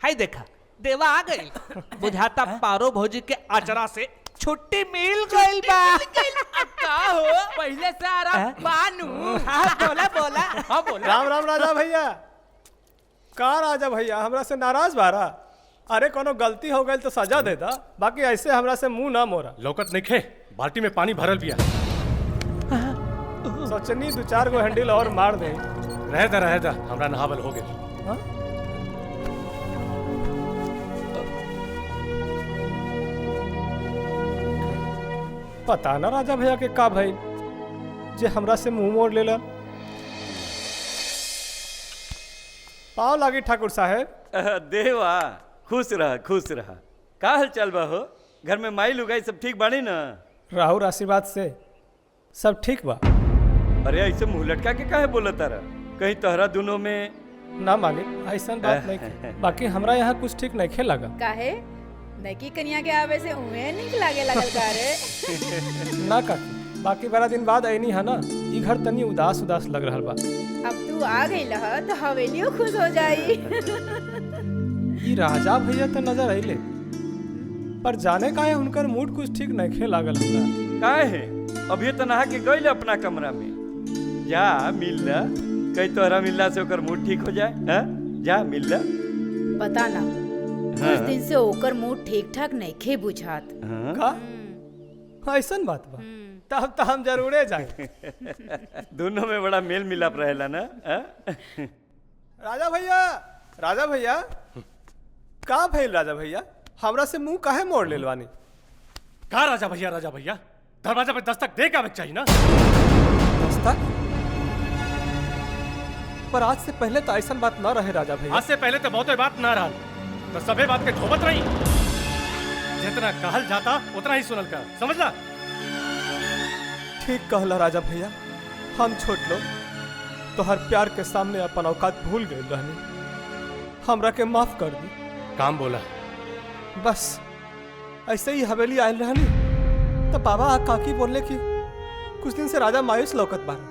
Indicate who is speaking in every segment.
Speaker 1: हाय देखा देवा आ गई। बुझाता पारो भौजी के अचरा से छुट्टी मिल गई बा।
Speaker 2: का हो पहले से आ रहा बानू।
Speaker 1: बोला बोला।
Speaker 2: हाँ बोला।
Speaker 3: राम राम राजा भैया। का राजा भैया हमरा से नाराज बारा? अरे कोनो गलती हो गई तो सजा दे दा, बाकी ऐसे हमरा से मुंह ना मोरा।
Speaker 4: लौकत नहीं खे, बाल्टी में पानी भरल पिया।
Speaker 3: सोचनी 2-4 गो हैंडल और मार दे।
Speaker 4: रह दा हमरा नहावल हो गए।
Speaker 3: पता ना राजा भैया के का भाई जे हमरा से मुंह मोड़ लेला। पाँव लागी ठाकुर साहेब।
Speaker 5: देवा खुश रहा का हाल चाल बा हो? घर में माई लुगाई सब ठीक बाड़ी ना?
Speaker 3: राहुल आशीर्वाद से सब ठीक बा।
Speaker 5: अरे ऐसे मुंह लटका के काहे बोलत तारा? कहीं तोहरा दोनों में
Speaker 3: ना मालिक ऐसा बात नहीं खे। बाकी हमरा यहाँ कुछ ठीक नहीं खे लगा।
Speaker 6: काहे नकी कन्या के आवे से उहे निक लागे लगल का रे?
Speaker 3: ना काकी, बाकी 12 दिन बाद आईनी है ना, ई घर तनी उदास उदास लग रहा बा।
Speaker 6: अब तू आ गई लह तो हवेलियो खुश हो जाई।
Speaker 3: ई राजा भैया तो नजर आइले, पर जाने का है उनकर मूड कुछ ठीक नहीं खे लागल हमरा।
Speaker 5: काहे है? अभी तो नहा के गइल अपना कमरा में। जा मिल ला, कहीं तोहरा मिलला से ओकर मूड ठीक हो जाए। हाँ? जा मिल ला।
Speaker 6: पता ना कुछ दिन से ओकर मूड ठीक ठाक नहीं खे बुझात।
Speaker 3: का ऐसन बात बा? तब तो हम जरूरे जाए।
Speaker 5: दोनों में बड़ा मेल मिलाप रहेला ना।
Speaker 3: राजा भैया का भइल राजा भैया? हमरा से मुंह काहे मोड़ लेलवानी?
Speaker 4: का राजा भैया दरवाजा पे दस्तक दे के चाहिए ना।
Speaker 3: दस्तक? पर आज से पहले तो ऐसा बात ना रहे राजा भैया।
Speaker 4: आज से पहले तो बहुते बात ना रहा, तो सभे बात के धोबत रही। जितना कहल जाता उतना ही सुनल कर, समझला?
Speaker 3: ठीक कहला राजा भैया, हम छोट लोग तो हर प्यार के सामने अपन औकात भूल गए रहनी। हमरा के माफ कर दी।
Speaker 4: काम बोला।
Speaker 3: बस ऐसे ही हवेली आयल रहनी तो बाबा आ काकी बोलने की कुछ दिन से राजा मायूस लौकत बारे।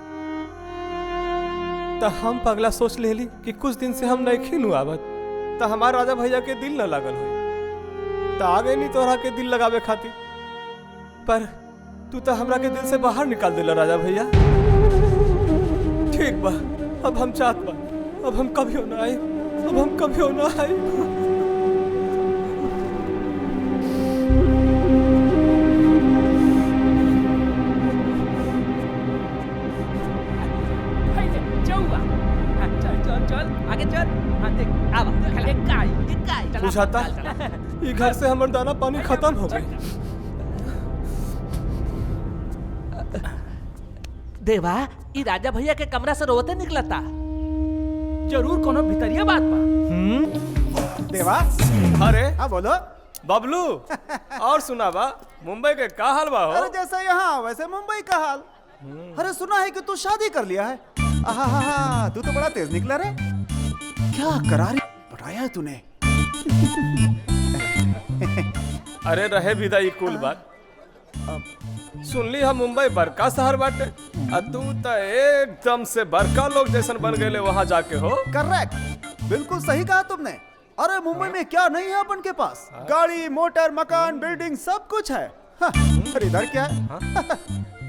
Speaker 3: तो हम पगला सोच लेली कि कुछ दिन से हम नहीं खीनू आवत, तो हमार राजा भैया के दिल न लागल हुई, तो आगे नहीं तोहरा के दिल लगावे खातिर। पर तू तो हमरा के दिल से बाहर निकाल दिला राजा भैया। ठीक बा, अब हम चाहत बा, अब हम कभी ना आए, अब हम कभी ना आए।
Speaker 2: आगे चल। हाँ देख अब
Speaker 3: बुझाता ये घर से हमर दाना पानी खत्म हो गई।
Speaker 1: देवा ई राजा भैया के कमरा से रोते निकलता।
Speaker 2: जरूर कोनो भितरिया बात बा।
Speaker 7: देवा
Speaker 3: अरे
Speaker 7: हाँ बोलो।
Speaker 3: बबलू और सुना बा, मुंबई के का हाल बा हो?
Speaker 7: अरे जैसा यहाँ वैसे मुंबई का हाल। अरे सुना है कि तू शादी कर लिया है। आहा, तू तो बड़ा तेज निकला रे। क्या करारी पटाया है तूने।
Speaker 3: अरे रहे विदा ई कुल बात। सुनली हम मुंबई बड़का शहर बाटे, तू तो एकदम से बड़का लोग जैसन बन गए वहां जाके हो।
Speaker 7: करेक्ट, बिल्कुल सही कहा तुमने। अरे मुंबई में क्या नहीं है अपन के पास? गाड़ी, मोटर, मकान, बिल्डिंग सब कुछ है। और इधर क्या है?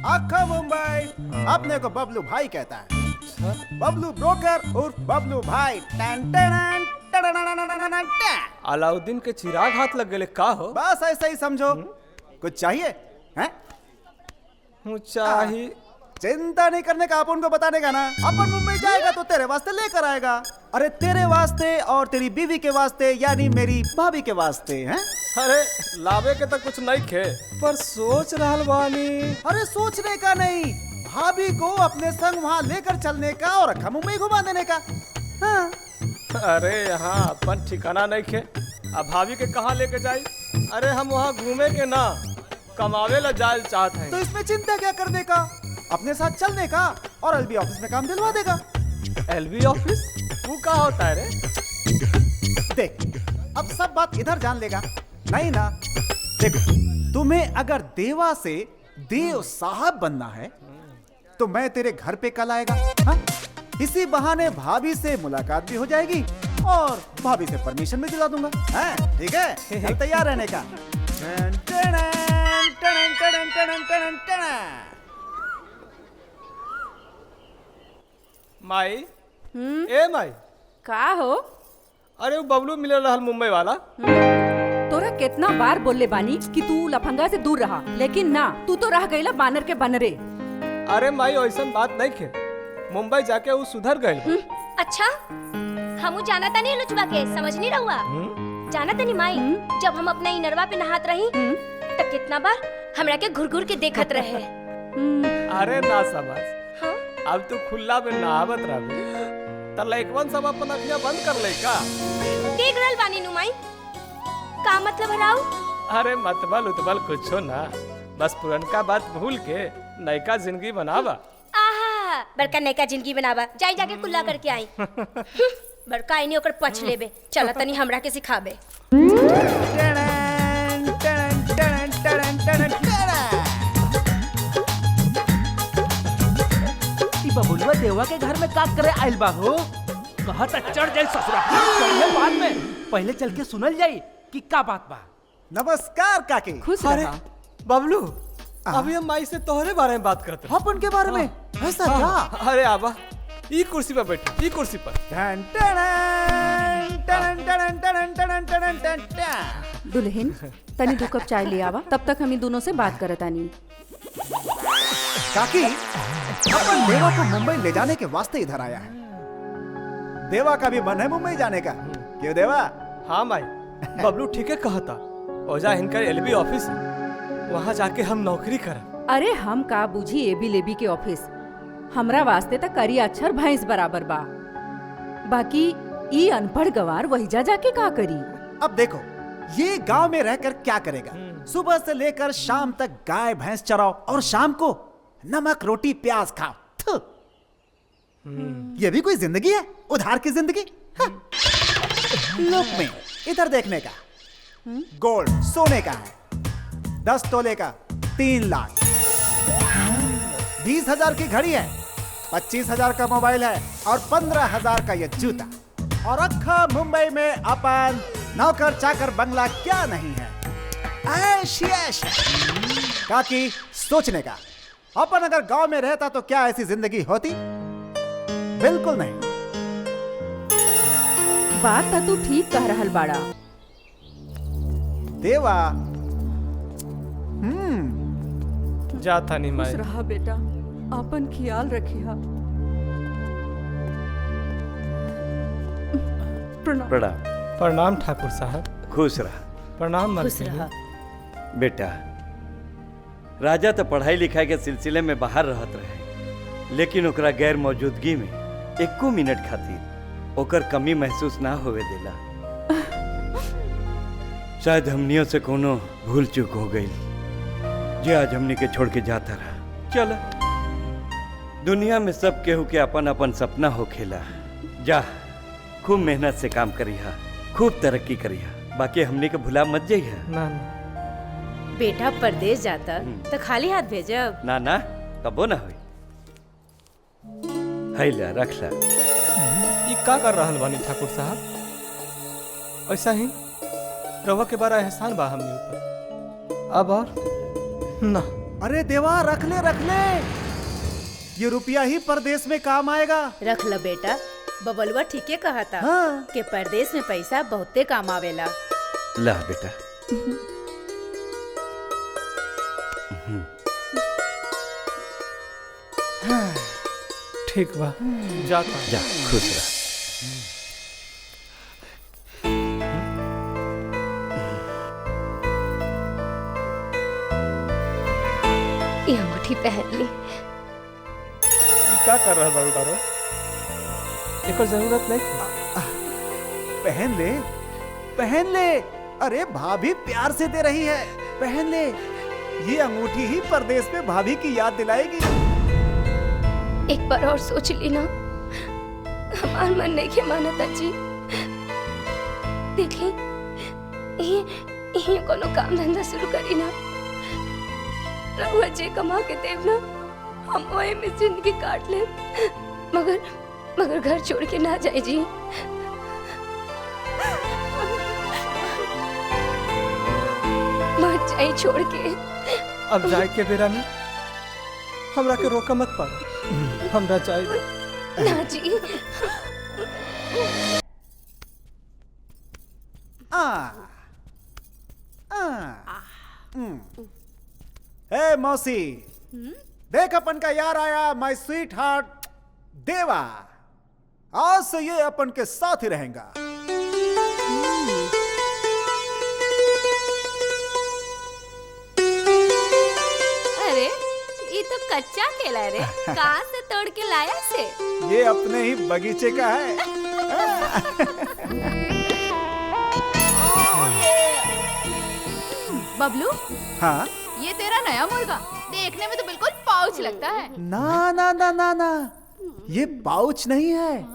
Speaker 7: आखा मुंबई अपने को बबलू भाई कहता है। बबलू ब्रोकर उर्फ बबलू भाई।
Speaker 3: अलाउद्दीन के चिराग हाथ लग गए का हो?
Speaker 7: बस ऐसा ही समझो। कुछ चाहिए हैं?
Speaker 3: चाहिए।
Speaker 7: चिंता नहीं करने का, अपन को बताने का ना। अपन मुंबई जाएगा तो तेरे वास्ते लेकर आएगा। अरे तेरे वास्ते और तेरी बीवी के वास्ते, यानी मेरी भाभी के वास्ते हैं।
Speaker 3: अरे लावे के तो कुछ नहीं खे, पर सोच रहल बानी।
Speaker 7: अरे सोचने का नहीं, भाभी को अपने संग वहाँ लेकर चलने का और अक्खा मुंबई घुमा देने का। हाँ।
Speaker 3: अरे यहाँ अपन ठिकाना नहीं खे, अब भाभी के कहाँ लेके जाई? अरे हम वहाँ घूमे के ना कमावे ला जाए चाहते हैं।
Speaker 7: तो इसमें चिंता क्या करने का, अपने साथ चलने का और एलबी ऑफिस में काम दिलवा देगा।
Speaker 3: LB office? वो क्या होता है रे?
Speaker 7: देख अब सब बात इधर जान लेगा नहीं ना। देखो तुम्हें अगर देवा से देव साहब बनना है तो मैं तेरे घर पे कल आएगा। हाँ? इसी बहाने भाभी से मुलाकात भी हो जाएगी और भाभी से परमिशन भी दिला दूंगा। हैं? ठीक है, कल तैयार रहने का। टन टन टन टन टन टन टन।
Speaker 3: माई ए माई,
Speaker 8: का हो?
Speaker 3: अरे वो बबलू मिल रहा मुंबई वाला।
Speaker 8: तोरा कितना बार बोलले बानी कि तू लफंगा से दूर रहा, लेकिन ना, तू तो रह गईला बानर के बनरे।
Speaker 3: अरे माई ऐसा बात नहीं खे, मुंबई जाके वो सुधर गए।
Speaker 9: अच्छा, हमू जाना था नहीं लुचवा के, समझ नहीं रहुआ। जाना था नहीं माई, जब हम अपना इनरवा पे नहात रही तब कितना बार हमरा के घुर घुर के देखत रहे।
Speaker 3: अरे ना समझ,
Speaker 9: हाँ?
Speaker 3: अब तू खुला में नहावत रह त लइकवन सब अपन अखियां बंद कर ले का।
Speaker 9: देख रहल बानी नु माई, का मतलब हराऊ?
Speaker 3: अरे मतबल उतबल कुछो ना, बस पुरनका बात भूल के नयका जिंदगी बनावा।
Speaker 9: आहा, बड़का नयका जिंदगी बनावा, जाई जाके कुल्ला करके आई। बड़का आईनी ओकर पछ लेबे, चल तनी हमरा के सिखाबे।
Speaker 2: बबुलवा देवा के घर में का करे आइल बा हो?
Speaker 1: कहा था चढ़ जाए ससुरा।
Speaker 2: चलिए बाद में, पहले चल के सुनल जाई कि का बात बा।
Speaker 7: नमस्कार काकी।
Speaker 8: खुश
Speaker 3: अरे
Speaker 8: रहा।
Speaker 3: बबलू, अभी हम माई से तोहरे बारे में बात करते हैं।
Speaker 7: अपन के बारे में ऐसा क्या?
Speaker 3: अरे आबा, ई कुर्सी पर बैठ, ई कुर्सी पर।
Speaker 7: टन टन टन टन टन टन टन टन टन।
Speaker 8: दुल्हन, तनी 2 कप चाय ले आवा, तब तक हमी दोनों से बात करतानी।
Speaker 7: काकी, अपन देवा को मुंबई ले जाने के वास्ते इधर आया है। देवा का भी मन है मुंबई जाने का, क्यों देवा?
Speaker 3: हाँ माई, बबलू ठीक है कहता। ओजा हिनकर एलबी ऑफिस है, वहाँ जाके हम नौकरी करब।
Speaker 8: अरे हम का बुझी एबी लेबी के ऑफिस, हमरा वास्ते तक करी अक्षर भैंस बराबर बा। बाकी ई अनपढ़ गवार वही जाके का करी?
Speaker 7: अब देखो, ये गांव में रहकर क्या करेगा? सुबह से लेकर शाम तक गाय भैंस चराओ और शाम को नमक रोटी प्याज खाओ। थू। ये भी कोई जिंदगी है? उधार की जिंदगी। हाँ। लोक में इधर देखने का, गोल्ड सोने का है, 10 तोले का 3 लाख, 20,000 की घड़ी है, 25,000 का मोबाइल है और 15,000 का ये जूता। और अक्खा मुंबई में अपन नौकर चाकर बंगला क्या नहीं है? ऐश ऐश। काकी सोचने का, अपन अगर गांव में रहता तो क्या ऐसी जिंदगी होती? बिल्कुल नहीं।
Speaker 8: बात तो तू ठीक कह रहल बाड़ा।
Speaker 7: देवा,
Speaker 3: जाता नहीं माई।
Speaker 8: खुश रहा बेटा, अपन ख्याल रखिया। प्रणाम।
Speaker 5: प्रणाम।
Speaker 3: प्रणाम ठाकुर साहब।
Speaker 5: खुश रहा।
Speaker 3: प्रणाम
Speaker 6: खुश
Speaker 3: मंत्री।
Speaker 6: रहा।
Speaker 5: बेटा, राजा तो पढ़ाई लिखाई के सिलसिले में बाहर रहत रहे, लेकिन ओकरा गैर मौजूदगी में एको मिनट खातिर ओकर कमी महसूस ना होवे देला। शायद हमनियों से कोनो भूल चूक हो गई, जे आज हमनी के छोड़ के जाता रहा। चल, दुनिया में सब केहू के अपन अपन सपना हो खेला। जा, खूब मेहनत से काम करिहा, खूब तरक्की करिहा, बाकी हमनी के भुला मत जाइहा।
Speaker 3: ना
Speaker 6: बेटा परदेश जाता तो खाली हाथ भेजब?
Speaker 5: ना ना, कबो ना होई। हैला रख ला।
Speaker 3: ये का कर रहल बानी ठाकुर साहब? ऐसा ही रवा के बड़ा एहसान बा हमने ऊपर। अब और ना।
Speaker 7: अरे देवा, रख ले रख ले, ये रुपया ही परदेश में काम आएगा।
Speaker 6: रख ल बेटा, बबलुआ ठीके कहा था।
Speaker 7: हाँ।
Speaker 6: कि परदेश में पैसा बहुते काम आवेला।
Speaker 5: ला बेटा।
Speaker 3: ठीक बा, जाता।
Speaker 5: जा, खुश रह।
Speaker 9: ये अंगूठी पहन ली।
Speaker 3: ये का कर रहल बारू तारो? एकर जरूरत नहीं थी।
Speaker 7: पहन ले, पहन ले। अरे भाभी प्यार से दे रही है, पहन ले। ये अंगूठी ही परदेश में भाभी की याद दिलाएगी।
Speaker 9: एक बार और सोच ली ना, हमार मन नहीं के मानता जी। देखी, ये कोनो काम धंधा शुरू करी ना, रहुआ जे कमा के देव ना, हम वही में जिंदगी काट ले। मगर घर छोड़ के ना जाए जी। जाए छोड़ के।
Speaker 3: अब जाए के बेरा में हमरा के रोका मत पाड़ो, हमरा चाहिए।
Speaker 9: ना जी।
Speaker 7: हे मौसी, देख अपन का यार आया, माय स्वीट हार्ट देवा। आज से ये अपन के साथ ही रहेगा।
Speaker 9: अरे ये तो कच्चा केला रे, कहाँ से तोड़ के लाया से?
Speaker 7: ये अपने ही बगीचे का है।
Speaker 6: बबलू,
Speaker 7: हाँ,
Speaker 6: ये तेरा नया मुर्गा देखने में तो बिल्कुल पाउच लगता है।
Speaker 7: ना ना ना ना ना, ये पाउच नहीं है,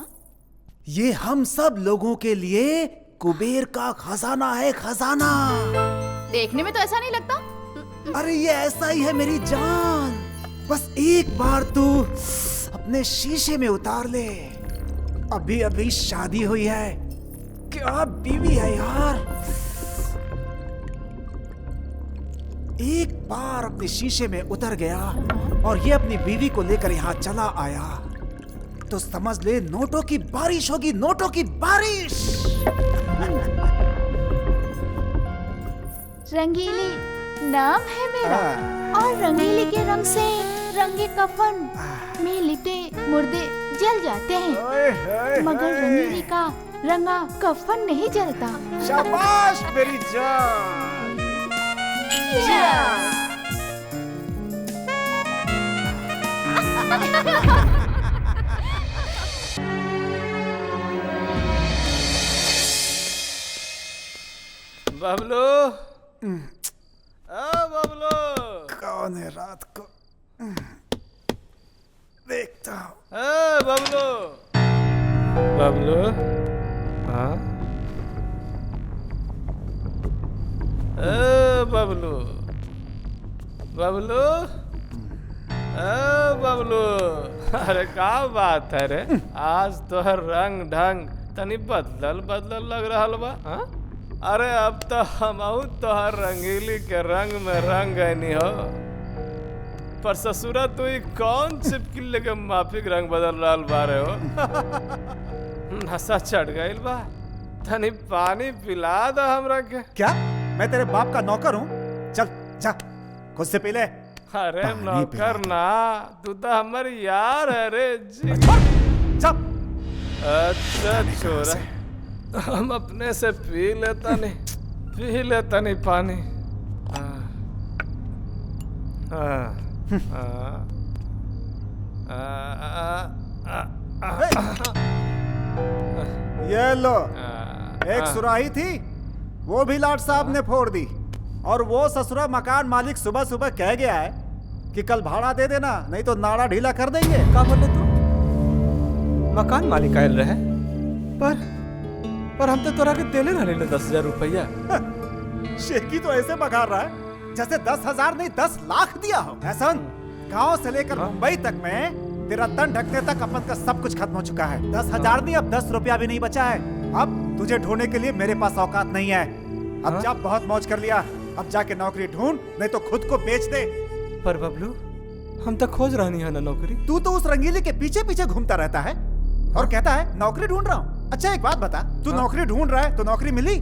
Speaker 7: ये हम सब लोगों के लिए कुबेर का खजाना है, खजाना।
Speaker 6: देखने में तो ऐसा नहीं लगता।
Speaker 7: अरे ये ऐसा ही है मेरी जान, बस एक बार तू अपने शीशे में उतार ले। अभी अभी शादी हुई है, क्या बीवी है यार। एक बार अपने शीशे में उतर गया और ये अपनी बीवी को लेकर यहाँ चला आया तो समझ ले नोटों की बारिश होगी, नोटों की बारिश।
Speaker 10: रंगीली नाम है मेरा और रंगीली के रंग से रंगे कफन में लिपटे मुर्दे जल जाते हैं, मगर रंगीली का रंगा कफन नहीं जलता।
Speaker 7: शाबाश मेरी जान।
Speaker 3: बबलू, बबलू,
Speaker 7: कौन है रात को देखता हूँ।
Speaker 3: बबलू, बबलू, हाँ, बबलू, बबलू, बबलू, अरे का बात है रे, आज तो रंग ढंग तनी बदलल बदलल लग रहा बा। हाँ? अरे अब तो हमहू तोहर रंगीली के रंग में रंग गईनी हो, पर ससुरा तू ही कौन चिपकी लेके माफिक रंग बदल रहा बारे हो। नशा चढ़ गईल बा, तनी पानी पिला दो हमरा के।
Speaker 7: क्या मैं तेरे बाप का नौकर हूँ? चल जा खुद से पी ले।
Speaker 3: अरे नौकर ना, तू तो हमर यार है रे जी।
Speaker 7: चल।
Speaker 3: अच्छा छोरा, हम अपने से पी लेता नहीं पानी।
Speaker 7: ये लो, एक सुराही थी, वो भी लाट साहब ने फोड़ दी, और वो ससुरा मकान मालिक सुबह सुबह कह गया है कि कल भाड़ा दे देना, नहीं तो नाड़ा ढीला कर देंगे।
Speaker 3: का बोले तू? मकान मालिक आयल रहे, पर हम तो तोरा के देले रहने 10,000 रुपया।
Speaker 7: शेखी तो ऐसे बघार रहा है जैसे 10,000 नहीं 10 लाख दिया हो। ऐसन गांव से लेकर मुंबई तक में तेरा तन ढकने तक अपन का सब कुछ खत्म हो चुका है। 10,000 नहीं, अब 10 रुपया भी नहीं बचा है। अब तुझे ढूंढने के लिए मेरे पास औकात नहीं है। अब जा, बहुत मौज कर लिया, अब जाके नौकरी ढूंढ, नहीं तो खुद को बेच दे।
Speaker 3: पर बबलू, हम तो खोज रहनी है ना नौकरी।
Speaker 7: तू तो उस रंगीली के पीछे पीछे घूमता रहता है और कहता है नौकरी ढूंढ रहा हूँ। अच्छा एक बात बता, तू नौकरी ढूंढ रहा है तो नौकरी मिली?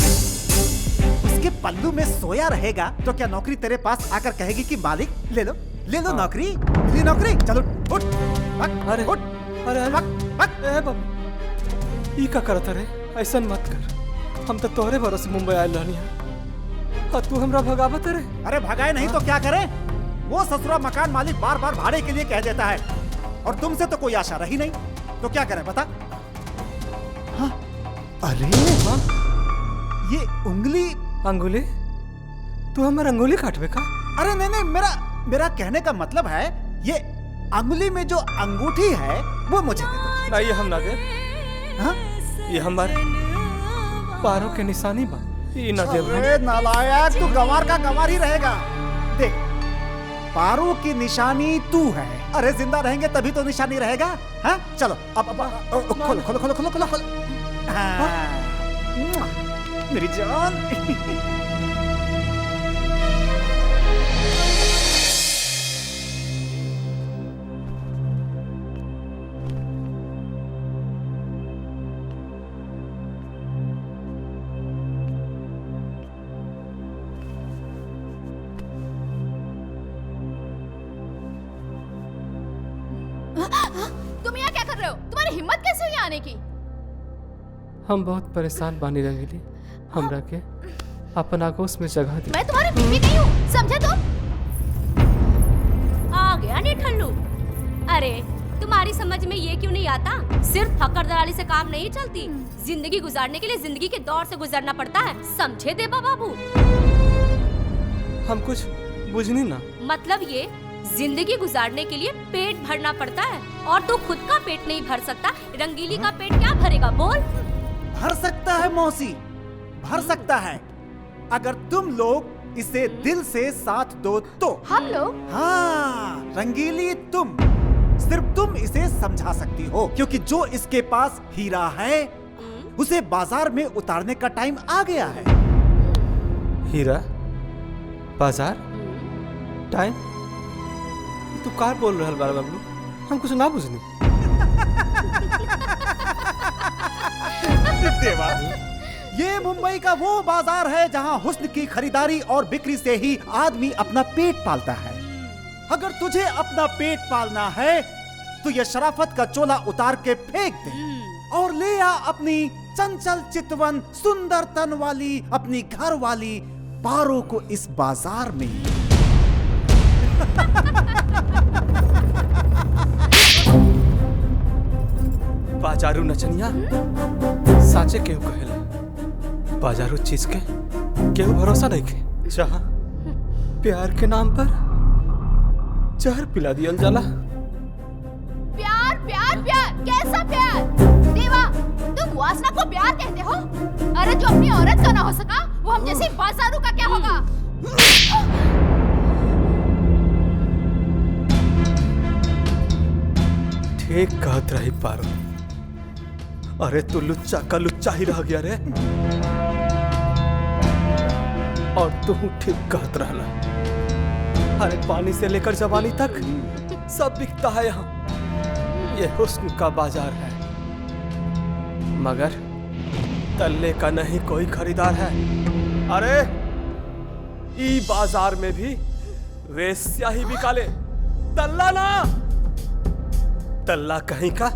Speaker 7: उसके पल्लू में सोया रहेगा तो क्या नौकरी तेरे पास आकर कहेगी कि मालिक ले लो नौकरी, मिली नौकरी, चलो उठ,
Speaker 3: अरे
Speaker 7: उठ,
Speaker 3: अरे
Speaker 7: भाग।
Speaker 3: ए बाबू, ई का करत रे? ऐसा मत कर, हम तो तोहरे भरोसे मुंबई आयल रहनी है और तू हमरा भगावत रे।
Speaker 7: अरे भगाए नहीं तो क्या करे? वो ससुरा मकान मालिक बार बार भाड़े के लिए कह देता है और तुमसे तो कोई आशा रही नहीं, तो क्या करे बता? हाँ? अरे हाँ? ये अंगुली, तू हमारा अंगुली काटवे का? अरे नहीं, मेरा कहने का मतलब है ये अंगुली में जो अंगूठी है वो मुझे दे दो।
Speaker 3: ना, ये हम ना दे।
Speaker 7: हाँ?
Speaker 3: ये हमारे पैरों के निशानी बा, ये ना दे।
Speaker 7: अरे नालायक, तू गंवार का गंवार ही रहेगा। देख, पैरों की निशानी तू है। अरे जिंदा रहेंगे तभी तो निशानी रहेगा। हाँ? चलो अब खोलो। हाँ। मेरी जान।
Speaker 10: तुम्हारी हिम्मत कैसे हुई आने की?
Speaker 3: हम बहुत परेशान बानी रंगीली, हमरा के अपन आगोश में जगह दे।
Speaker 10: मैं तुम्हारी बीवी नहीं हूँ, समझे तुम?
Speaker 9: आ गया निठल्लू। अरे तुम्हारी समझ में ये क्यों नहीं आता? सिर्फ फकर दलाली से काम नहीं चलती। जिंदगी गुजारने के लिए जिंदगी के दौर से गुजरना पड़ता है, समझे देवा बाबू?
Speaker 3: हम कुछ बुझनी ना।
Speaker 9: मतलब ये जिंदगी गुजारने के लिए पेट भरना पड़ता है, और तू खुद का पेट नहीं भर सकता, रंगीली का पेट क्या भरेगा बोल?
Speaker 7: भर सकता है मौसी, भर सकता है, अगर तुम लोग इसे दिल से साथ दो तो।
Speaker 10: हम लोग?
Speaker 7: हाँ रंगीली, सिर्फ तुम इसे समझा सकती हो, क्योंकि जो इसके पास हीरा है उसे बाजार में उतारने का टाइम आ गया है।
Speaker 3: हीरा बाजार टाइम? तू कार बोल रहा बार बबलू, हम कुछ ना बुझनी।
Speaker 7: देवा, ये मुंबई का वो बाजार है जहां हुस्न की खरीदारी और बिक्री से ही आदमी अपना पेट पालता है। अगर तुझे अपना पेट पालना है तो ये शराफत का चोला उतार के फेंक दे और ले आ अपनी चंचल चितवन सुंदर तन वाली अपनी घर वाली पारो को इस बाजार में।
Speaker 3: बाजारू नचनिया साचे केहू कहेला, बाजारू चीज के केहू भरोसा नहीं के। जहाँ प्यार के नाम पर जहर पिला दियल जाला।
Speaker 10: प्यार प्यार प्यार, कैसा प्यार? देवा, तुम वासना को प्यार कहते हो? अरे जो अपनी औरत का ना हो सका, वो हम जैसी बाजारू का क्या होगा?
Speaker 3: ठीक कहत रही पारो। अरे तू लुच्चा का लुच्चा ही रह गया रे। और तू ठीक कहत रहला। अरे पानी से लेकर जवानी तक सब बिकता है यहाँ। ये हुस्न का बाजार है, मगर तल्ले का नहीं कोई खरीदार है। अरे ई बाजार में भी वेश्या ही बिकाले, तल्ला ना। तल्ला कहीं का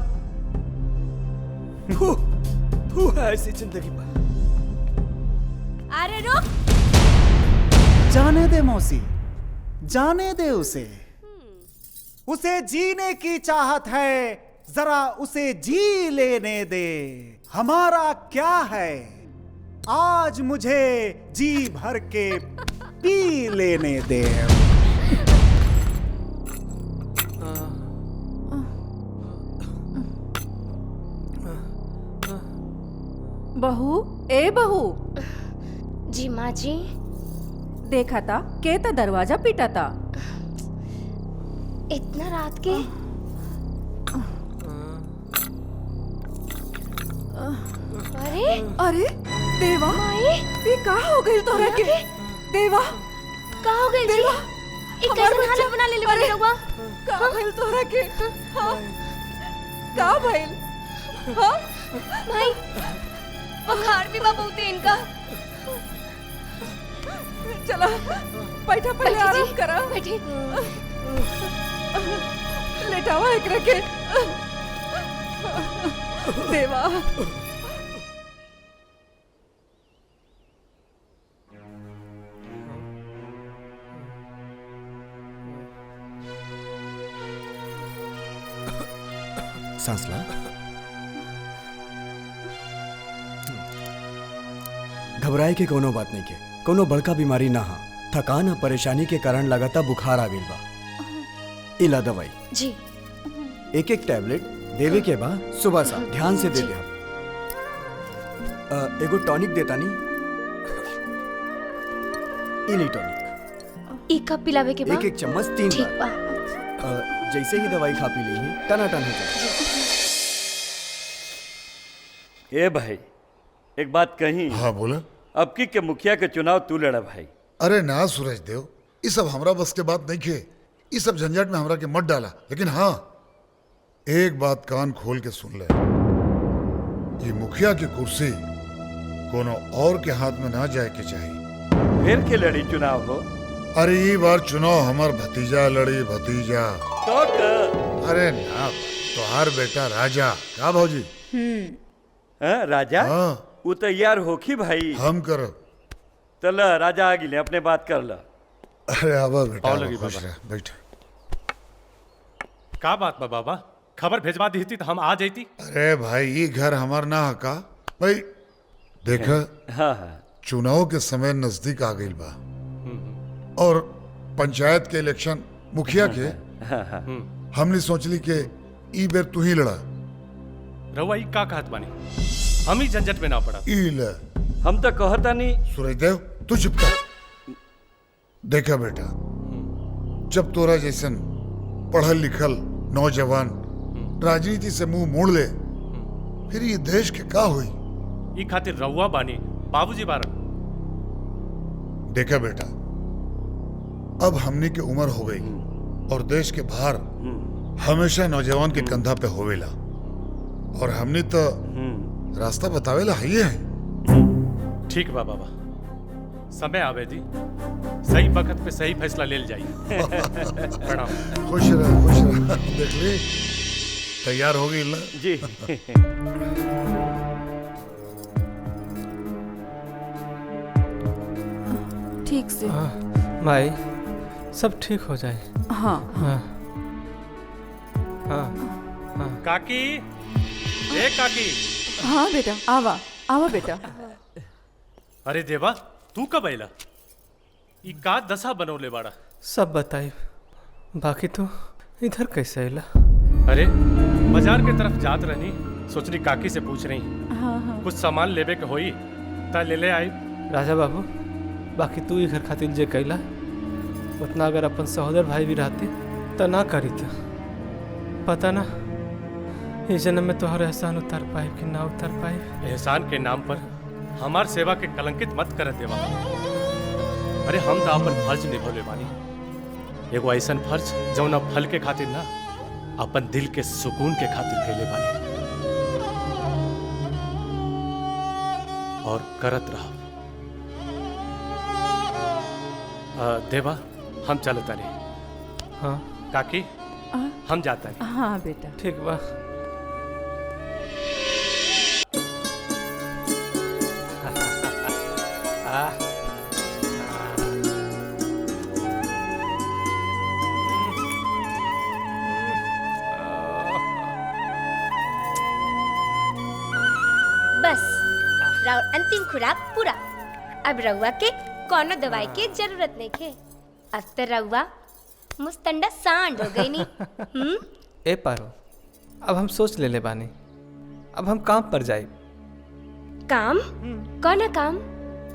Speaker 3: तू है ऐसी जिंदगी पर।
Speaker 9: अरे रुक,
Speaker 7: जाने दे मौसी, जाने दे उसे। उसे जीने की चाहत है, जरा उसे जी लेने दे। हमारा क्या है, आज मुझे जी भर के पी लेने दे।
Speaker 8: बहू, ए बहू,
Speaker 9: जी माँ जी।
Speaker 8: देखा था के ता दरवाजा पीटा था।
Speaker 9: इतना रात के? अरे
Speaker 8: अरे देवा,
Speaker 9: माई,
Speaker 8: ये का हो गई तोरा के? देवा,
Speaker 9: का हो गई
Speaker 8: देवा,
Speaker 9: जी? एक कैसे हालत बना ले ले बने लोगवा?
Speaker 8: का भइल तोरा के? हाँ, का भइल? हाँ,
Speaker 9: भाई, बुखार भी बा बहुते इनका।
Speaker 8: चला, बैठा पहले आराम करा।
Speaker 9: बैठे।
Speaker 8: लेटावा एकरा के। देवा,
Speaker 7: सांस ला।
Speaker 11: घबराए के कोनो बात नहीं के, कोनो बड़का बीमारी ना हा। थकान और परेशानी के कारण लगातार बुखार आ गई बा। इला दवाई
Speaker 9: जी।
Speaker 11: एक एक टैबलेट देवे के बा, सुबह सा ध्यान से दे दे। एगो टॉनिक देता नी, इली टॉनिक
Speaker 9: एक कप पिलावे के बाद
Speaker 11: एक एक चम्मच 3
Speaker 9: ठीक बा।
Speaker 11: बार। जैसे ही दवाई खा पी ली टनाटन हो जाए।
Speaker 5: ए भाई, एक बात कही।
Speaker 12: हाँ बोला।
Speaker 5: अब के मुखिया के चुनाव तू लड़ा भाई।
Speaker 12: अरे ना सूरज देव, ये सब हमरा बस के बात नहीं के। ये सब झंझट में हमरा के मत डाला। लेकिन हाँ, एक बात कान खोल के सुन ले, ये मुखिया की कुर्सी कोनो और के हाथ में ना जाए के चाहिए।
Speaker 5: फिर के लड़ी चुनाव हो?
Speaker 12: अरे ये बार चुनाव हमार भतीजा लड़ी, भतीजा।
Speaker 5: तो
Speaker 12: अरे ना, तोहार बेटा राजा का भौजी
Speaker 5: हाँ, राजा
Speaker 12: हाँ
Speaker 5: वो तैयार होखी भाई
Speaker 12: हम करब।
Speaker 5: चल राजा आ गिले अपने बात कर ला।
Speaker 12: अरे आवा बेटा
Speaker 4: आओ
Speaker 12: आवा,
Speaker 4: लगी
Speaker 12: खुश
Speaker 4: बाबा।
Speaker 12: रह बैठ।
Speaker 4: का बात बा बाबा, खबर भेजवा दी थी तो हम आ जाती।
Speaker 12: अरे भाई ये घर हमार ना है का भाई। देखा
Speaker 5: हाँ हाँ
Speaker 12: चुनाव के समय नजदीक आ गई बा और पंचायत के इलेक्शन मुखिया के
Speaker 5: हाँ हाँ
Speaker 12: हमने सोचली के ई बेर तू ही लड़ा।
Speaker 4: रहुआ ई का कहत बानी, हम ही झंझट में ना पड़ा।
Speaker 12: ई ले
Speaker 5: हम तो कहता नहीं।
Speaker 12: सूरजदेव तू चुप कर। देखा बेटा, जब तोरा जैसन पढ़ल लिखल नौजवान राजनीति से मुंह मोड़ ले फिर ये देश के का हुई।
Speaker 4: ई खातिर रहुआ बानी, बाबूजी बारन।
Speaker 12: देखा बेटा, अब हमने की उम्र हो गई और देश के भार हमेशा नौजवान के कंधा पे होवेला और हमने तो रास्ता बतावेला है।
Speaker 4: ठीक बा बाबा, समय आवे दी, सही वक्त पे सही फैसला लेल जाई। प्रणाम।
Speaker 12: खुश रह देख ली तैयार हो गई ना
Speaker 5: जी।
Speaker 8: ठीक से।
Speaker 3: माई सब ठीक हो जाए।
Speaker 8: हाँ
Speaker 3: हाँ हाँ हाँ।
Speaker 4: काकी, ए काकी।
Speaker 8: हाँ बेटा, आवा आवा बेटा।
Speaker 4: अरे देवा, तू कब आइला? ई का दशा बनौले बाड़ा?
Speaker 3: सब बताई, बाकी तो इधर कैसे आइला?
Speaker 4: अरे बाजार के तरफ जात रहनी, सोचनी काकी से पूछ रही।
Speaker 8: हाँ हाँ।
Speaker 4: कुछ सामान लेवे के होई ता ले ले आई।
Speaker 3: राजा बाबू, बाकी तू ही घर खातिर जे कैला उतना अगर अपन सहोदर भाई भी रहते तो ना करी था। पता ना इस जन्म में तोहर एहसान उतार पाए कि ना उतार पाए।
Speaker 4: एहसान के नाम पर हमार सेवा के कलंकित मत कर देवा। अरे हम तो अपन फर्ज निभौले बानी, एगो ऐसन फर्ज जौना फल के खातिर ना अपन दिल के सुकून के खातिर कैले बानी और करत रहा। देवा हम चलता नहीं।
Speaker 3: हाँ
Speaker 4: काकी हम जाता नहीं।
Speaker 8: हाँ बेटा
Speaker 3: ठीक बा।
Speaker 9: बस राउर अंतिम खुराक पूरा। अब रउआ के कोनो दवाई की जरूरत नहीं है। अब तो रउआ मुस्तंडा सांड हो गई नी।
Speaker 3: ए पारो, अब हम सोच ले बानी, अब हम काम पर जाए।
Speaker 9: काम? कौन काम?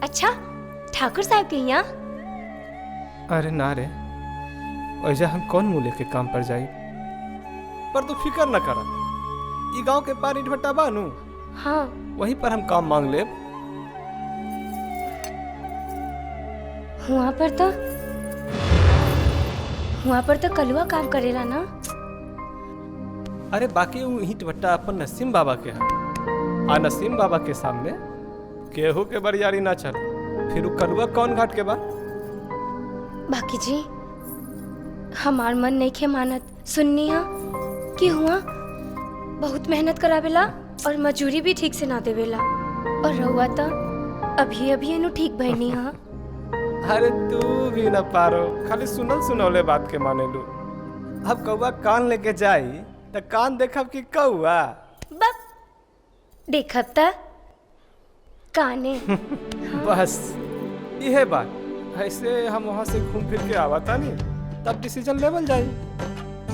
Speaker 9: अच्छा, ठाकुर साहब के यहाँ?
Speaker 3: अरे ना रे, वैसे हम कौन मुँह लेके काम पर जाए। पर तू फिकर न करा, ई गांव के पार ईट भट्टा बानू।
Speaker 9: हाँ
Speaker 3: वहीं पर हम काम मांग ले।
Speaker 9: वहाँ पर तो कलुआ काम करेला ना।
Speaker 3: अरे बाकी वो ईट भट्टा अपन नसीम बाबा के है, आ नसीम बाबा के सामने केहू के बरियारी ना चल। फिर वो कलुआ कौन घाट के बा?
Speaker 9: बाकी जी हमार मन नहीं खे मानत। सुननी हा कि हुआ बहुत मेहनत करावेला और मजूरी भी ठीक से ना देवेला, और रहुआ तो अभी अभी एनु ठीक भइनी हा।
Speaker 3: अरे तू भी न पारो, खाली सुनल सुनौले बात के माने लू। अब कौआ कान लेके जाई तो कान देखब कि कौआ।
Speaker 9: बक देखब त काने।
Speaker 3: बस यह बात। ऐसे हम वहाँ से घूम फिर के आवता नहीं, तब डिसीजन लेवल जाई।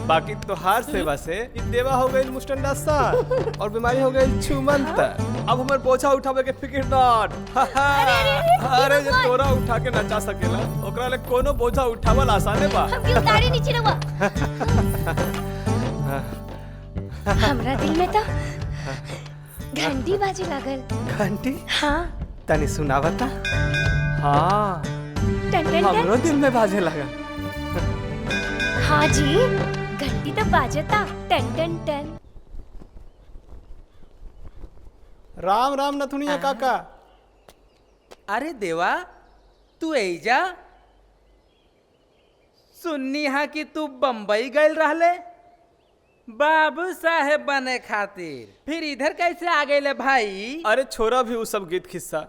Speaker 3: बाकी तोहार सेवा से ई देवा हो गई मुस्टंडा सान और बीमारी हो गई छुमंत। अब हमार बोझा उठावे के फिक्र नॉट। अरे जे तोरा उठा के नचा सकेला ओकरा ले कोनो बोझा उठावल आसाने बा।
Speaker 9: हमके उतारे नीचे रहुआ। हमरा दिल में तो घंटी बाजे लागल।
Speaker 3: घंटी?
Speaker 9: हाँ
Speaker 3: तनी सुनावता। हाँ
Speaker 9: टन टन
Speaker 3: हमरो
Speaker 9: टन।
Speaker 3: दिल में बाजे लगा।
Speaker 9: हाँ जी घंटी तो बाजता टन टन टन।
Speaker 3: राम राम नथुनिया काका।
Speaker 2: अरे देवा, तू एजा? सुननी हा कि तू बम्बई गए रहले, बाबू साहेब बने खातिर फिर इधर कैसे आ गए भाई?
Speaker 3: अरे छोरा भी वो सब गीत खिस्सा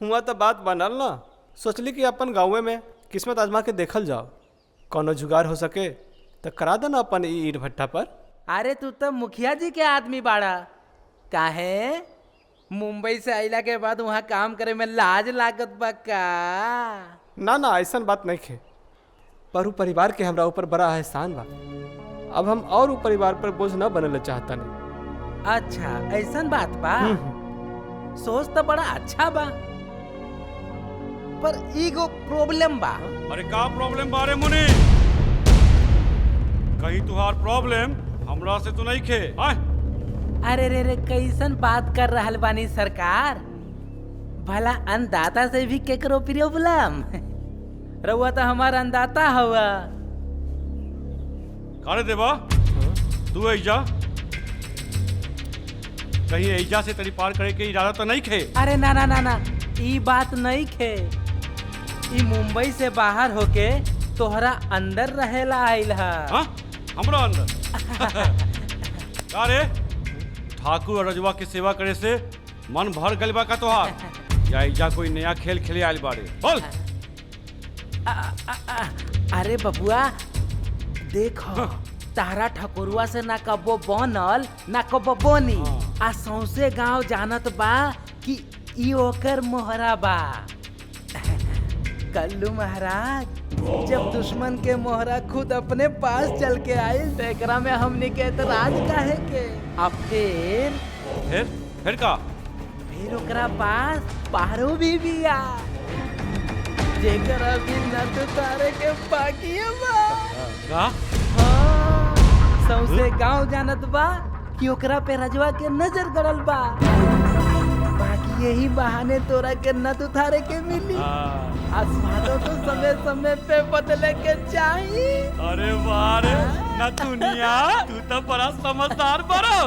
Speaker 3: हुआ तो बात बनल ना, सोचली कि अपन गाँव में किस्मत आजमा के देखल जाओ, कोनो जुगाड़ हो सके तो करा देना अपन ईट भट्टा पर।
Speaker 2: अरे तू तो मुखिया जी के आदमी बाड़ा, काहे मुंबई से आइला के बाद वहाँ काम करे में लाज लागत बा का?
Speaker 3: ना ना ऐसा बात नहीं खे, पर वो परिवार के हमरा ऊपर बड़ा एहसान बा, अब हम और वो परिवार पर बोझ न बनल चाहता नहीं।
Speaker 2: अच्छा ऐसा बात बा, सोच तो बड़ा अच्छा बा, पर ईगो प्रॉब्लम बा।
Speaker 13: अरे का प्रॉब्लम बारे मुनि? कहीं तुहार प्रॉब्लम हमरा से तो नहीं खे?
Speaker 2: अरे रे रे कैसन बात कर रहल बानी सरकार, भला अन्नदाता से भी केकरो प्रॉब्लम? रउआ तो हमार अन्नदाता हुआ।
Speaker 13: कारे देवा तू ऐजा कहीं ऐजा से तरी पार करे के इरादा तो नहीं खे?
Speaker 2: अरे ना ना ना ना, ई बात नहीं खे, ई मुंबई से बाहर होके तोहरा अंदर रहेला आइल है।
Speaker 13: हमरा अंदर? का रे ठाकुर और रजवा की सेवा करे से मन भर गइल बा का तोहार, या ऐजा कोई नया खेल खेले आइल बारे? बोल।
Speaker 2: अरे बबुआ देखो, तारा ठकुरुआ से ना कबो बनल ना कबो बनी, आ सौसे गांव जानत बा कि ई ओकर मोहरा बा। कल्लू महाराज जब दुश्मन के मोहरा खुद अपने पास चल के आयल तो एकरा में हमने के एतराज काहे के? अब फिर
Speaker 13: का?
Speaker 2: फिर ओकरा पास पारो भी बिया, जेकर अभी नट तारे के बाकी बा।
Speaker 13: का?
Speaker 2: हाँ, सौसे गांव जानत बा कि ओकरा पे रजवा के नजर गड़ल बा, बाकी यही बहाने तोरा के नट उतारे के मिली। आसमानों तो समय समय पे बदले के चाहिए।
Speaker 13: अरे वाह रे नथुनिया, तू तो बड़ा समझदार बड़ो,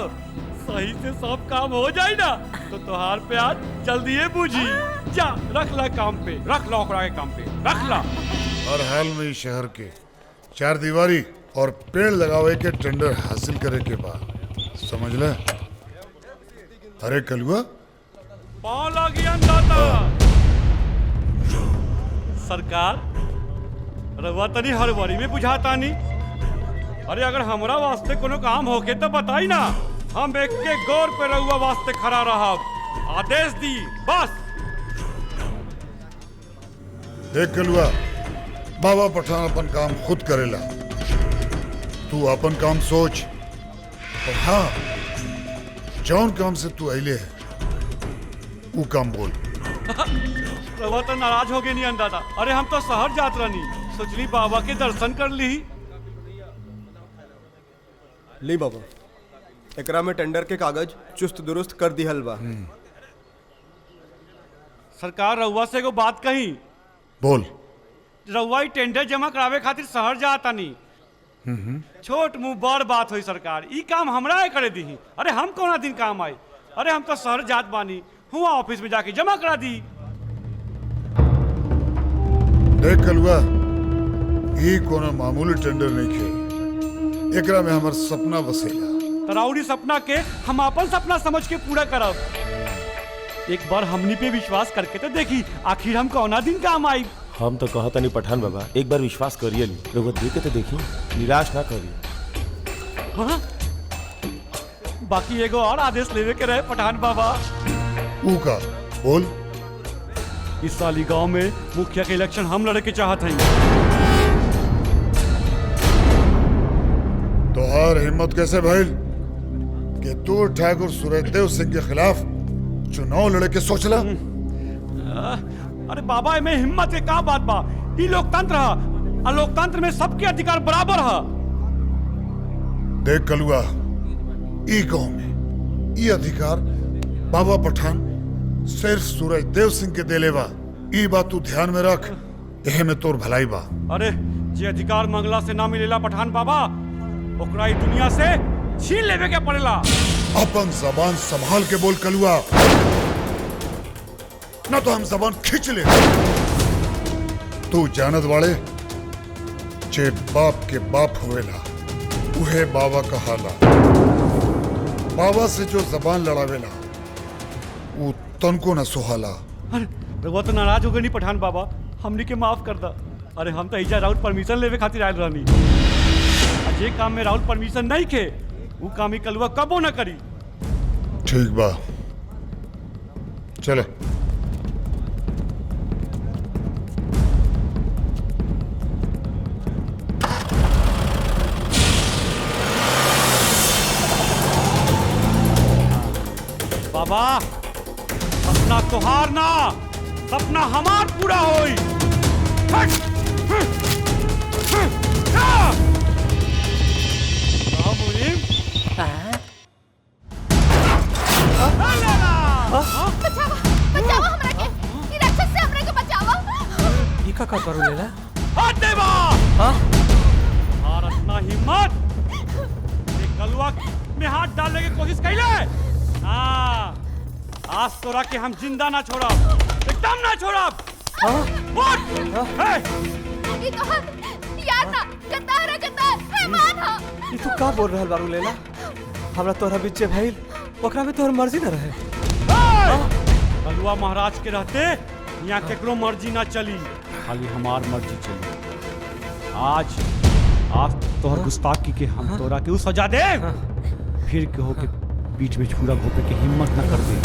Speaker 13: सही से सब काम हो जाए ना तो तोहार प्याज जल्दी बूझी। जा रख ला काम पे, रख ला ओकरा के काम पे, रख ला।
Speaker 12: हर हाल में इस शहर के चार दीवारी और पेड़ लगावे के टेंडर हासिल करे के बाद समझ ले। अरे कलुआ
Speaker 13: पाँव लागी अन्नदाता। सरकार रवा तनी हड़बड़ी में बुझाता नहीं। अरे अगर हमरा वास्ते कोनो काम होके तो बताई ना, हम एक के गौर पे रहुआ वास्ते खड़ा रहब, आदेश दी बस।
Speaker 12: देख कलुआ, बाबा पठान अपन काम खुद करेला, तू अपन काम सोच। और हाँ, जौन काम से तू अइले है वो काम बोल।
Speaker 13: रवा तो नाराज हो गए नहीं अन्नदाता। अरे हम तो शहर जात रहनी, सोचली बाबा के दर्शन कर ली।
Speaker 3: ली बाबा, एकरा में टेंडर के कागज चुस्त दुरुस्त कर दिहल बा।
Speaker 13: सरकार रउआ से एगो बात कही।
Speaker 12: बोल।
Speaker 13: रउआ टेंडर जमा करावे खातिर शहर जाता नहीं, छोट मुंह बड़ बात हुई सरकार, ई काम हमरा करे दी। अरे हम कौना दिन काम आई? अरे हम तो शहर जात बानी, हुआ ऑफिस में जाके जमा करा दी।
Speaker 12: देख कलुआ, ई कोनो मामूली टेंडर नहीं खे, एकरा में हमार सपना बसेला।
Speaker 13: तराउरी सपना के हम अपन सपना समझ के पूरा करब। एक बार हमनी पे विश्वास करके तो देखी, आखिर हम कौना दिन काम आई।
Speaker 14: हम तो कहता नहीं पठान बाबा, एक बार विश्वास करिए ली, लोग देखे तो देखी, निराश ना करिए।
Speaker 13: हाँ? बाकी एगो और आदेश लेवे के रहे पठान बाबा।
Speaker 12: ऊ का बोल।
Speaker 13: इस साल गांव में मुखिया के इलेक्शन हम लड़े के चाहत हैं।
Speaker 12: तोहार हिम्मत कैसे भइल कि तू ठाकुर सूरजदेव सिंह के खिलाफ चुनाव लड़े के सोचला?
Speaker 13: अरे बाबा में हिम्मत के का बात बा? ई लोकतंत्र है, और लोकतंत्र में सबके अधिकार बराबर है।
Speaker 12: देख कलुआ, ई गांव में ई अधिकार बाबा पठान सिर्फ सूरजदेव सिंह के देले बा, ई बात तू ध्यान में रख, एहे में तोर भलाई बा।
Speaker 13: अरे जे अधिकार मंगला से ना मिलेला पठान बाबा, ओकरा ई दुनिया से छीन लेवे के पड़ेला।
Speaker 12: अपन जबान संभाल के बोल कलुआ, ना तो हम जबान खींच ले। तू जानत वाले जे बाप के बाप होवेला उहे बाबा कहाला। बाबा से जो जबान लड़ावेला वो तनको न सुहाला।
Speaker 13: अरे रउआ तो नाराज हो गए नहीं पठान बाबा, हमनी के माफ कर दा। अरे हम तो इजा राउत परमिशन लेवे खातिर आयल रहनी। जे काम में राउत परमिशन नहीं खे वो काम ही कलुआ कबो न करी।
Speaker 12: ठीक बा, चले।
Speaker 13: बाबा सपना तोहार ना, सपना हमार पूरा होई।
Speaker 10: बचाओ हमरा के, ई राक्षस से हमरा के बचाओ।
Speaker 3: ये का करू लेला?
Speaker 13: हाथ देवा। और इतना हिम्मत ये कलुआ में हाथ डालने की कोशिश कैले। हाँ, आज तोरा के हम जिंदा ना छोड़ा, एकदम ना छोड़ा।
Speaker 10: ई तो यार ना कतार है मान हा।
Speaker 3: ये तू का बोल रहल बारू लेला? हमरा तोहरा बीचे भइल, ओकरा में तोहर मर्जी न रहे।
Speaker 13: कलुआ महाराज के रहते यहाँ केकरो मर्जी ना चली, खाली हमार मर्जी चली। आज तोहर गुस्ताखी के हम तोरा के सजा दे, फिर के होके बीच में छुरा घोपे के हिम्मत न कर दे।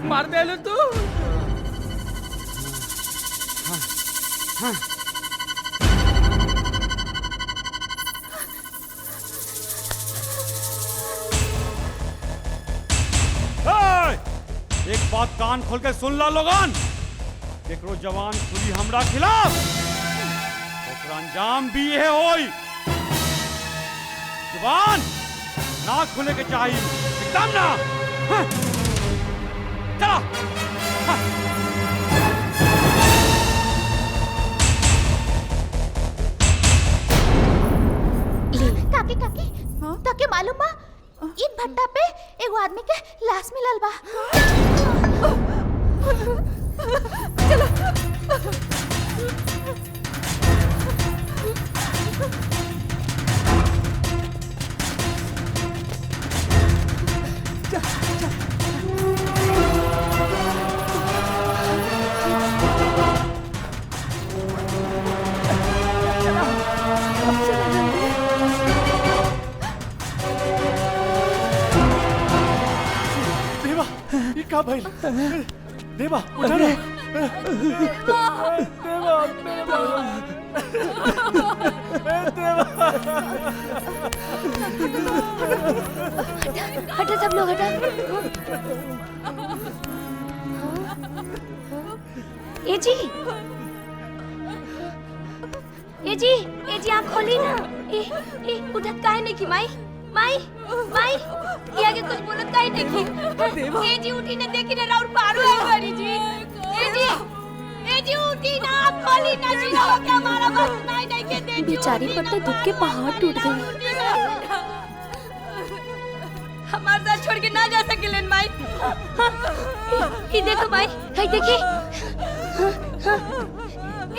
Speaker 2: मार देलू तू।
Speaker 13: एक बात कान खोल के सुन ला लोगन, केकरो जवान खुली हमरा खिलाफ ओकरा अंजाम भी यह होई। जवान ना खुले के चाहिए, एकदम ना। चला।
Speaker 10: काकी काकी ताके मालूम बा इन भट्टा पे एगो आदमी के लाश मिलल बा। चलो।
Speaker 4: क्या भइल? देवा उठा ना।
Speaker 9: हटा सब लोग हटा। ए जी आँख खोली ना। उठत काहे नहीं की माई माई माई ये आगे कुछ बोलत काहे नहीं की। ए जी उठी ना, देखी ना राउर पारू है गरी जी। ए जी उठी ना, आँख खोली ना जी। हो क्या हमारा बस नहीं के दे।
Speaker 15: बेचारी पर तो दुख के पहाड़ टूट गए।
Speaker 9: हमारे साथ छोड़ के ना जा सकेलन माई। ये देखो माई, हाय देखी।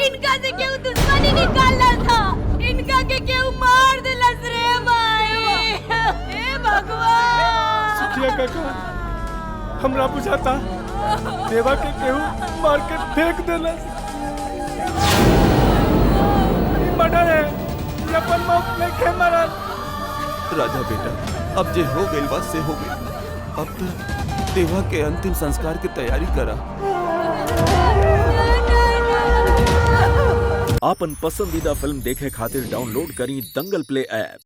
Speaker 9: इनका से क्यों दुश्मनी निकालना था, इनका के क्यों मार दिलस रे माई। हे भगवान।
Speaker 3: सुखिया काका हमरा बुझाता देवा के केहू मार के फेंक देला। मर्डर है, ये अपन मौत में खे मरल।
Speaker 14: राजा बेटा, अब जे हो गइल बा से हो गइल। अब तो देवा के अंतिम संस्कार की तैयारी करा।
Speaker 16: आपन पसंदीदा फिल्म देखे खातिर डाउनलोड करी दंगल प्ले ऐप।